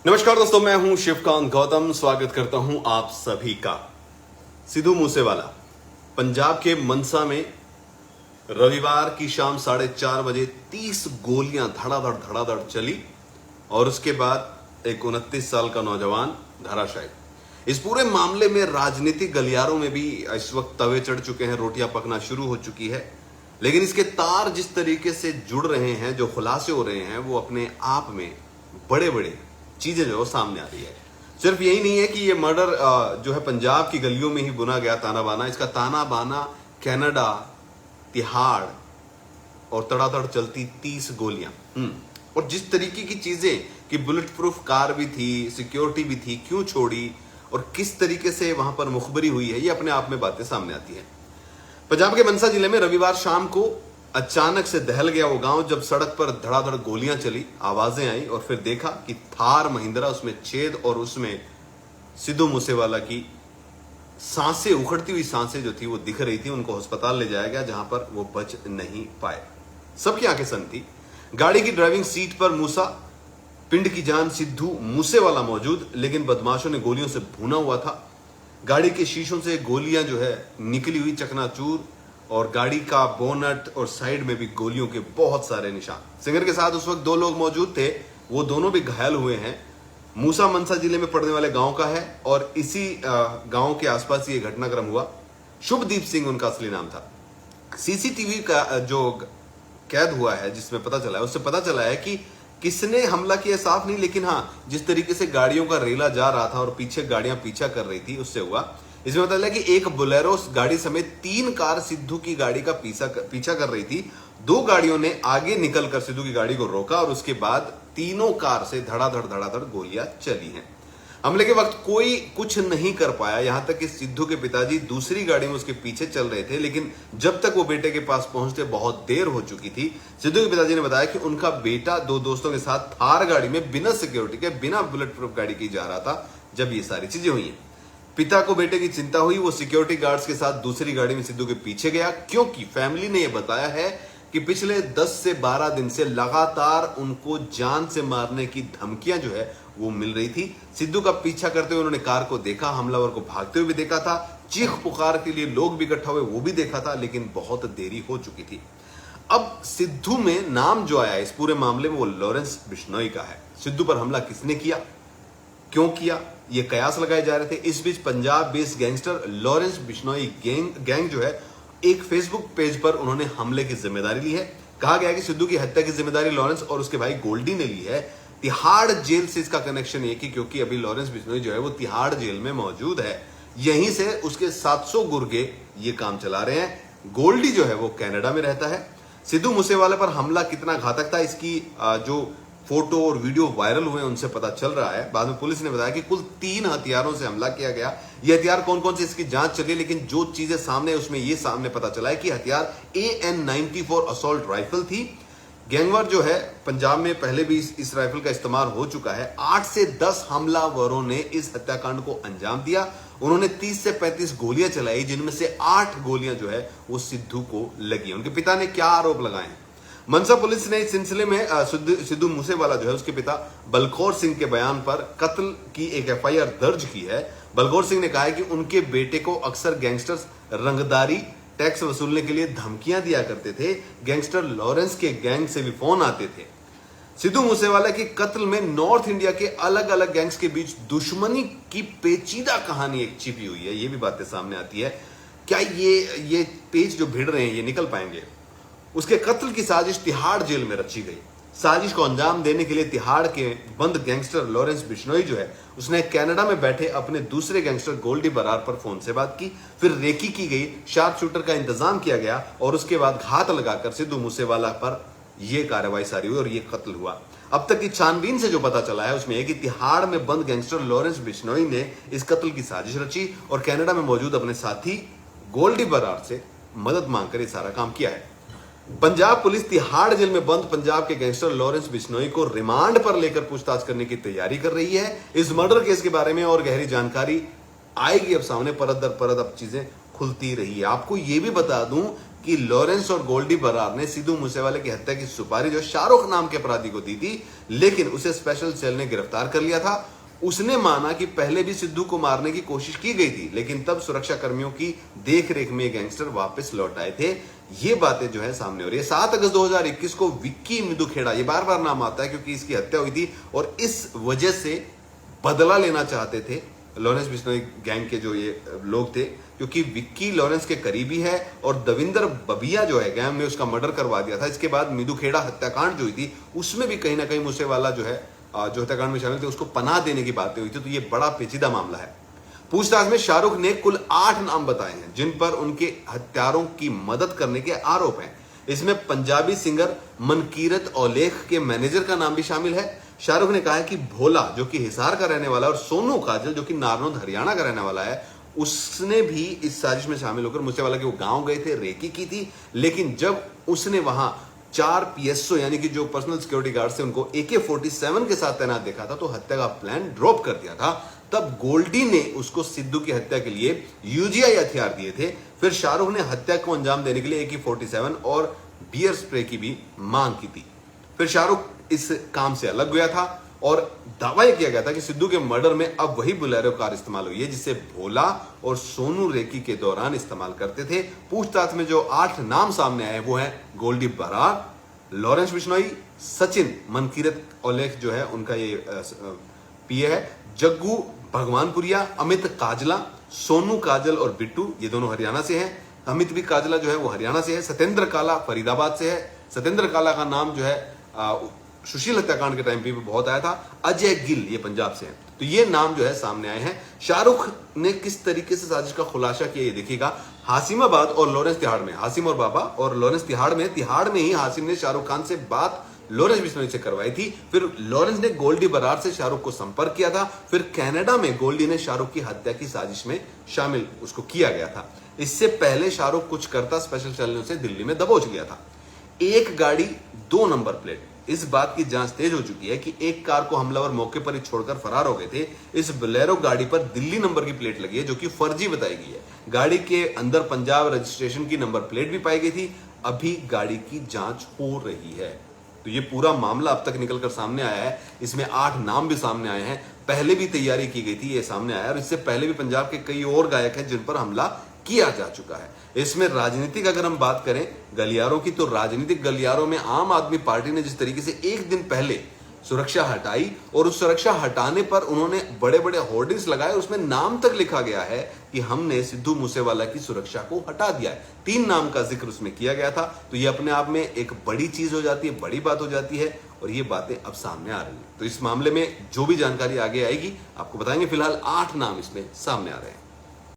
नमस्कार दोस्तों, मैं हूं शिवकांत गौतम। स्वागत करता हूं आप सभी का। सिद्धू मूसेवाला पंजाब के मनसा में रविवार की शाम 4:30 बजे 30 गोलियां धड़ाधड़ चली और उसके बाद एक 29 साल का नौजवान धराशायी। इस पूरे मामले में राजनीतिक गलियारों में भी इस वक्त तवे चढ़ चुके हैं, रोटियां पकना शुरू हो चुकी है। लेकिन इसके तार जिस तरीके से जुड़ रहे हैं, जो खुलासे हो रहे हैं, वो अपने आप में बड़े बड़े चीजें जो सामने आ रही है। सिर्फ यही नहीं है कि ये मर्डर जो है पंजाब की गलियों में ही बुना गया ताना बाना, इसका ताना बाना कनाडा, तिहाड़ और तड़ातड़ चलती 30 गोलियां। और जिस तरीके की चीजें कि बुलेट प्रूफ कार भी थी, सिक्योरिटी भी थी, क्यों छोड़ी और किस तरीके से वहां पर मुखबरी हुई है, ये अपने आप में बातें सामने आती है। पंजाब के मनसा जिले में रविवार शाम को अचानक से दहल गया वो गांव जब सड़क पर धड़ाधड़ गोलियां चली, आवाजें आई और फिर देखा कि थार महिंद्रा, उसमें छेद और उसमें सिद्धू मूसेवाला की सांसें, उखड़ती हुई सांसें जो थी वो दिख रही थी। उनको अस्पताल ले जाया गया जहां पर वो बच नहीं पाए। सबकी आंखें सन थी। गाड़ी की ड्राइविंग सीट पर मूसा, पिंड की जान सिद्धू मूसेवाला मौजूद, लेकिन बदमाशों ने गोलियों से भूना हुआ था। गाड़ी के शीशों से गोलियां जो है निकली हुई, चकनाचूर, और गाड़ी का बोनट और साइड में भी गोलियों के बहुत सारे निशान। सिंगर के साथ उस वक्त 2 लोग मौजूद थे, वो दोनों भी घायल हुए हैं। मूसा मनसा जिले में पड़ने वाले गांव का है और इसी गांव के आसपास ये घटनाक्रम हुआ। शुभदीप सिंह उनका असली नाम था। सीसीटीवी का जो कैद हुआ है, जिसमें पता चला है, उससे पता चला है कि किसने हमला किया साफ नहीं, लेकिन हाँ, जिस तरीके से गाड़ियों का रेला जा रहा था और पीछे गाड़ियां पीछा कर रही थी, उससे हुआ। इसमें पता चला कि एक बोलेरो गाड़ी समेत 3 कार सिद्धू की गाड़ी का पीछा कर रही थी। 2 गाड़ियों ने आगे निकलकर सिद्धू की गाड़ी को रोका और उसके बाद तीनों कार से धड़ाधड़ गोलियां चली हैं। हमले के वक्त कोई कुछ नहीं कर पाया, यहां तक कि सिद्धू के पिताजी दूसरी गाड़ी में उसके पीछे चल रहे थे, लेकिन जब तक वो बेटे के पास पहुंचते बहुत देर हो चुकी थी। सिद्धू के पिताजी ने बताया कि उनका बेटा 2 दोस्तों के साथ थार गाड़ी में बिना सिक्योरिटी के, बिना बुलेट प्रूफ गाड़ी की जा रहा था जब ये सारी चीजें हुई हैं। पिता को बेटे की चिंता हुई, वो सिक्योरिटी गार्ड्स के साथ दूसरी गाड़ी में सिद्धू के पीछे गया, क्योंकि फैमिली ने यह बताया है कि पिछले 10 से 12 दिन से लगातार उनको जान से मारने की धमकियां जो है वो मिल रही थी। सिद्धू का पीछा करते हुए उन्होंने कार को देखा, हमलावर को भागते हुए भी देखा था, चीख पुकार के लिए लोग भी इकट्ठा हुए वो भी देखा था, लेकिन बहुत देरी हो चुकी थी। अब सिद्धू में नाम जो आया इस पूरे मामले में वो लॉरेंस बिश्नोई का है। सिद्धू पर हमला किसने किया, क्यों किया, ये कयास लगाए जा रहे थे। इस बीच Punjab based gangster Lawrence Bishnoi gang जो है, एक फेसबुक पेज पर उन्होंने हमले की जिम्मेदारी ली है। कहा गया है कि सिद्धू की हत्या की जिम्मेदारी लॉरेंस और उसके भाई गोल्डी ने ली है। तिहाड़ जेल से इसका कनेक्शन ये कि क्योंकि अभी लॉरेंस बिश्नोई जो है वो तिहाड़ जेल में मौजूद है, यहीं से उसके 700 गुर्गे ये काम चला रहे हैं। गोल्डी जो है वो कनाडा में रहता है। सिद्धू मूसेवाला पर हमला कितना घातक था, इसकी जो फोटो और वीडियो वायरल हुए उनसे पता चल रहा है। बाद में पुलिस ने बताया कि कुल 3 हथियारों से हमला किया गया। ये हथियार कौन कौन से, इसकी जांच चली, लेकिन जो चीजें सामने उसमें ये सामने पता चला है कि हथियार AN-94 असॉल्ट राइफल थी। गैंगवार जो है पंजाब में पहले भी इस राइफल का इस्तेमाल हो चुका है। 8 से 10 हमलावरों ने इस हत्याकांड को अंजाम दिया। उन्होंने 30 से 35 गोलियां चलाई, जिनमें से 8 गोलियां जो है वो सिद्धू को लगी। उनके पिता ने क्या आरोप लगाए हैं? मनसा पुलिस ने इस सिलसिले में सिद्धू मूसेवाला जो है उसके पिता बलकौर सिंह के बयान पर कत्ल की एक FIR दर्ज की है। बलकौर सिंह ने कहा है कि उनके बेटे को अक्सर गैंगस्टर्स रंगदारी, टैक्स वसूलने के लिए धमकियां दिया करते थे। गैंगस्टर लॉरेंस के गैंग से भी फोन आते थे। सिद्धू मूसेवाला के कत्ल में नॉर्थ इंडिया के अलग अलग गैंग्स के बीच दुश्मनी की पेचीदा कहानी एक छिपी हुई है। ये भी बातें सामने आती है। क्या ये पेज जो भिड़ रहे हैं ये निकल पाएंगे? उसके कत्ल की साजिश तिहाड़ जेल में रची गई। साजिश को अंजाम देने के लिए तिहाड़ के बंद गैंगस्टर लॉरेंस बिश्नोई जो है उसने कनाडा में बैठे अपने दूसरे गैंगस्टर गोल्डी बरार पर फोन से बात की, फिर रेकी की गई, शार्प शूटर का इंतजाम किया गया और उसके बाद घात लगाकर सिद्धू मूसेवाला पर यह कार्रवाई सारी हुई और यह कत्ल हुआ। अब तक की छानबीन से जो पता चला है उसमें यह कि तिहाड़ में बंद गैंगस्टर लॉरेंस बिश्नोई ने इस कत्ल की साजिश रची और कनाडा में मौजूद अपने साथी गोल्डी बरार से मदद मांगकर यह सारा काम किया है। पंजाब पुलिस तिहाड़ जेल में बंद पंजाब के गैंगस्टर लॉरेंस बिश्नोई को रिमांड पर लेकर पूछताछ करने की तैयारी कर रही है। इस मर्डर केस के बारे में और गहरी जानकारी आएगी अब सामने, परत दर परत अब चीजें खुलती रही है। आपको यह भी बता दूं कि लॉरेंस और गोल्डी बरार ने सिद्धू मूसेवाले की हत्या की सुपारी जो शाहरुख नाम के अपराधी को दी थी, लेकिन उसे स्पेशल सेल ने गिरफ्तार कर लिया था। उसने माना कि पहले भी सिद्धू को मारने की कोशिश की गई थी, लेकिन तब सुरक्षा कर्मियों की देखरेख में गैंगस्टर वापस लौट आए थे। ये बातें जो है सामने हो रही है। 7 अगस्त 2021 को विक्की मिदुखेड़ा, ये बार बार नाम आता है क्योंकि इसकी हत्या हुई थी और इस वजह से बदला लेना चाहते थे लॉरेंस बिश्नोई गैंग के जो ये लोग थे, क्योंकि विक्की लॉरेंस के करीबी है और दविंदर बबिया जो है गैंग में उसका मर्डर करवा दिया था। इसके बाद मिदुखेड़ा हत्याकांड जो हुई थी उसमें भी कहीं ना कहीं मूसेवाला जो है जो हत्याकांड में शामिल थे उसको पनाह देने की बातें हुई थी। तो ये बड़ा पेचीदा मामला है। पूछताछ में शाहरुख ने कुल 8 नाम बताए हैं जिन पर उनके हत्यारों की मदद करने के आरोप हैं। इसमें पंजाबी सिंगर मनकीरत औलेख के मैनेजर का नाम भी शामिल है। शाहरुख ने कहा है कि भोला जो कि हिसार का रहने वाला है और सोनू काजल जो कि नारनौंद हरियाणा का रहने वाला है, उसने भी इस साजिश में शामिल होकर मूसेवाला के वो गांव गए थे, रेकी की थी। लेकिन जब उसने वहां 4 पीएसओ यानी कि जो पर्सनल सिक्योरिटी गार्ड से उनको AK-47 के साथ तैनात देखा था तो हत्या का प्लान ड्रॉप कर दिया था। तब गोल्डी ने उसको सिद्धू की हत्या के लिए UGI हथियार दिए थे। फिर शाहरुख ने हत्या को अंजाम देने के लिए AK-47 और बियर स्प्रे की भी मांग की थी। फिर शाहरुख इस काम से अलग गया था और दावा यह किया गया था कि सिद्धू के मर्डर में अब वही बोलेरो कार इस्तेमाल हुई है जिसे भोला और सोनू रेकी के दौरान इस्तेमाल करते थे। पूछताछ में जो 8 नाम सामने आए वो हैं गोल्डी बरार, लॉरेंस बिश्नोई, सचिन मनकीरत औलेख जो है उनका ये पीए है, जग्गू भगवानपुरिया, अमित काजला, सोनू काजल और बिट्टू ये दोनों हरियाणा से हैं। अमित भी काजला जो है वो हरियाणा से है। सत्येंद्र काला फरीदाबाद से है। सत्येंद्र काला का नाम जो है सुशील हत्याकांड के टाइम पे भी बहुत आया था। अजय गिल ये पंजाब से हैं। तो ये नाम जो है सामने आए हैं। शाहरुख ने किस तरीके से साजिश का खुलासा किया ये देखिएगा। हासिमाबाद और लॉरेंस तिहाड़ में, हासिम और बाबा और लॉरेंस तिहाड़ में ही हासिम ने शाहरुख खान से बात लॉरेंस बिश्नोई से करवाई थी। फिर लॉरेंस ने गोल्डी बरार से शाहरुख को संपर्क किया था। फिर कनाडा में गोल्डी ने शाहरुख की हत्या की साजिश में शामिल उसको किया गया था। इससे पहले शाहरुख कुछ करता स्पेशल सेल ने उसे दिल्ली में दबोच लिया था। एक गाड़ी 2 नंबर प्लेट, इस बात की जांच तेज हो चुकी है कि एक कार को हमलावर मौके पर ही छोड़कर फरार हो गए थे। इस बोलेरो गाड़ी पर दिल्ली नंबर की प्लेट लगी है जो कि फर्जी बताई गई है। गाड़ी के अंदर पंजाब रजिस्ट्रेशन की नंबर प्लेट भी पाई गई थी। अभी गाड़ी की जांच हो रही है। तो ये पूरा मामला अब तक निकलकर सामने आया है। इसमें 8 नाम भी सामने आए हैं। पहले भी तैयारी की गई थी, ये सामने आया और इससे पहले भी पंजाब के कई और गायक हैं जिन पर हमला किया जा चुका है। इसमें राजनीतिक अगर हम बात करें गलियारों की, तो राजनीतिक गलियारों में आम आदमी पार्टी ने जिस तरीके से एक दिन पहले सुरक्षा हटाई और उस सुरक्षा हटाने पर उन्होंने बड़े बड़े होर्डिंग्स लगाए, उसमें नाम तक लिखा गया है कि हमने सिद्धू मूसेवाला की सुरक्षा को हटा दिया है। 3 नाम का जिक्र उसमें किया गया था। तो ये अपने आप में एक बड़ी चीज हो जाती है, बड़ी बात हो जाती है और ये बातें अब सामने आ रही है। तो इस मामले में जो भी जानकारी आगे आएगी आपको बताएंगे। फिलहाल 8 नाम इसमें सामने आ रहे हैं।